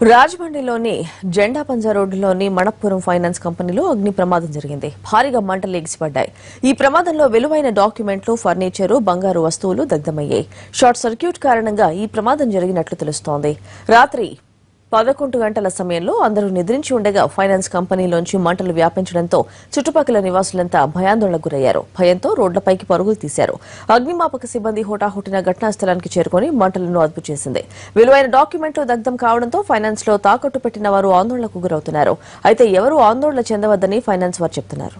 రాజమండ్రిలోని జెండా పంజా రోడ్డులోని మణప్పురం ఫైనాన్స్ కంపెనీలో అగ్ని ప్రమాదం జరిగింది. భారీగా మంటలు ఎగిసిపడ్డాయి. ఈ ప్రమాదంలో విలువైన డాక్యుమెంట్లు, ఫర్నిచర్, బంగారు వస్తువులు దగ్ధమయ్యాయి. షార్ట్ సర్క్యూట్ కారణంగా ఈ ప్రమాదం జరిగినట్లు తెలుస్తోంది. రాత్రి 11 గంటల సమయంలో అందరూ నిద్రించి ఉండగా ఫైనాన్స్ కంపెనీలోంచి మంటలు వ్యాపించడంతో చుట్టుపక్కల నివాసులంతా భయాందోళనకు గురయ్యారు. భయంతో రోడ్లపైకి పరుగులు తీశారు. అగ్నిమాపక సిబ్బంది హోటాహోటిన ఘటనా స్థలానికి చేరుకుని మంటలను అదుపు చేసింది. విలువైన డాక్యుమెంట్లు దగ్ధం కావడంతో ఫైనాన్స్ లో తాకట్టు పెట్టిన వారు ఆందోళనకు గురవుతున్నారు. అయితే ఎవరూ ఆందోళన చెందవద్దని ఫైనాన్స్ వారు చెబుతున్నారు.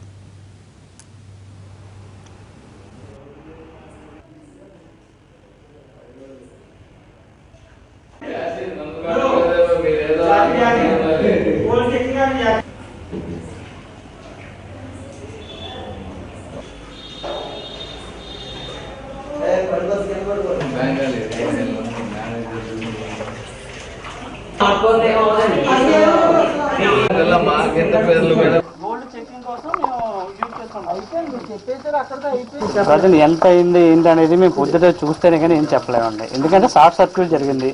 ప్రజెంట్ ఎంత అయింది ఏంటి అనేది మేము పొద్దుట చూస్తేనే కానీ ఏం చెప్పలేమండి. ఎందుకంటే షార్ట్ సర్క్యూట్ జరిగింది.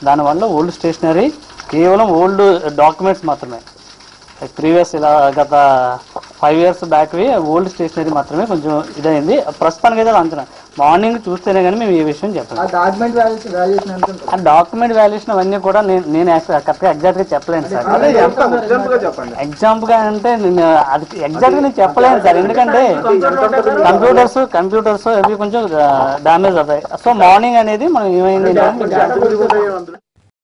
దానివల్ల ఓల్డ్ స్టేషనరీ, కేవలం ఓల్డ్ డాక్యుమెంట్స్ మాత్రమే, ప్రీవియస్ ఇలా గత 5 years బ్యాక్వి ఓల్డ్ స్టేషనరీ మాత్రమే కొంచెం ఇదైంది. ప్రస్తుతానికి అయితే అంచనా మార్నింగ్ చూస్తేనే కానీ మేము ఏ విషయం చెప్పలేదు. డాక్యుమెంట్ వాల్యుయేషన్ అవన్నీ కూడా నేను కరెక్ట్గా ఎగ్జాక్ట్గా చెప్పలేను సార్. ఎగ్జాంపుల్గా అంటే అది ఎగ్జాక్ట్గా నేను చెప్పలేను సార్. ఎందుకంటే కంప్యూటర్స్ అవి కొంచెం డ్యామేజ్ అవుతాయి. సో మార్నింగ్ అనేది మనం ఏమైంది